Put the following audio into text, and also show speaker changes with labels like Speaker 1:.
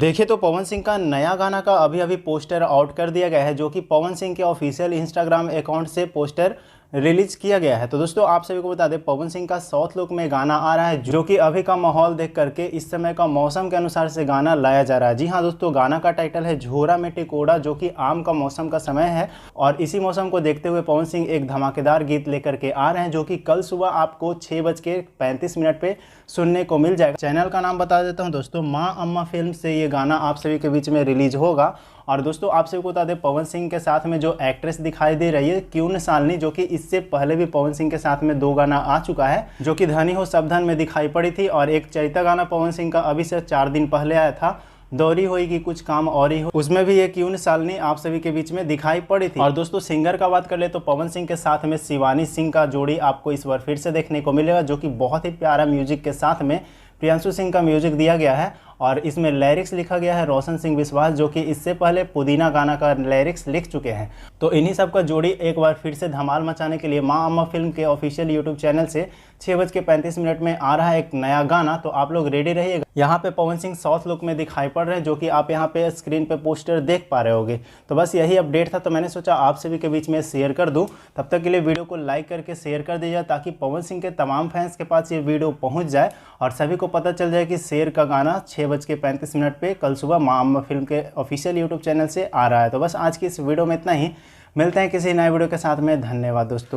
Speaker 1: देखिए तो पवन सिंह का नया गाना का अभी अभी पोस्टर आउट कर दिया गया है, जो कि पवन सिंह के ऑफिशियल इंस्टाग्राम अकाउंट से पोस्टर रिलीज किया गया है। तो दोस्तों आप सभी को बता दें, पवन सिंह का साउथ लुक में गाना आ रहा है, जो कि अभी का माहौल देख करके इस समय का मौसम के अनुसार से गाना लाया जा रहा है। जी हाँ दोस्तों, गाना का टाइटल है झोरा में टिकोड़ा, जो कि आम का मौसम का समय है और इसी मौसम को देखते हुए पवन सिंह एक धमाकेदार गीत लेकर के आ रहे हैं, जो कि कल सुबह आपको 6:35 पे सुनने को मिल जाएगा। चैनल का नाम बता देता हूँ दोस्तों, माँ अम्मा फिल्म से ये गाना आप सभी के बीच में रिलीज होगा। और दोस्तों आप सभी को बता दें, पवन सिंह के साथ में जो एक्ट्रेस दिखाई दे रही है क्यून सालनी, जो कि इससे पहले भी पवन सिंह के साथ में 2 गाना आ चुका है, जो कि धनी हो सावधान में दिखाई पड़ी थी, और एक चैता गाना पवन सिंह का अभी से 4 दिन पहले आया था, दौरी होगी कुछ काम और ही हो, उसमें भी ये क्यून सालनी आप सभी के बीच में दिखाई पड़ी थी। और दोस्तों सिंगर का बात कर ले तो पवन सिंह के साथ में शिवानी सिंह का जोड़ी आपको इस बार फिर से देखने को मिलेगा, जो कि बहुत ही प्यारा म्यूजिक के साथ में प्रियांशु सिंह का म्यूजिक दिया गया है। और इसमें लिरिक्स लिखा गया है रोशन सिंह विश्वास, जो कि इससे पहले पुदीना गाना का लिरिक्स लिख चुके हैं। तो इन्हीं सब का जोड़ी एक बार फिर से धमाल मचाने के लिए माँ अम्मा फिल्म के ऑफिशियल यूट्यूब चैनल से 6:35 में आ रहा है एक नया गाना। तो आप लोग रेडी रहिएगा। यहाँ पे पवन सिंह साउथ लुक में दिखाई पड़ रहे हैं, जो कि आप यहाँ पे स्क्रीन पे पोस्टर देख पा रहे होगे। तो बस यही अपडेट था, तो मैंने सोचा आप सभी के बीच में शेयर कर दूँ। तब तक के लिए वीडियो को लाइक करके शेयर कर दीजिए, ताकि पवन सिंह के तमाम फैंस के पास ये वीडियो पहुँच जाए और सभी को पता चल जाए कि शेर का गाना 6:35 पे कल सुबह माँ अम्मा फिल्म के ऑफिशियल यूट्यूब चैनल से आ रहा है। तो बस आज की इस वीडियो में इतना ही। मिलते हैं किसी नए वीडियो के साथ में। धन्यवाद दोस्तों।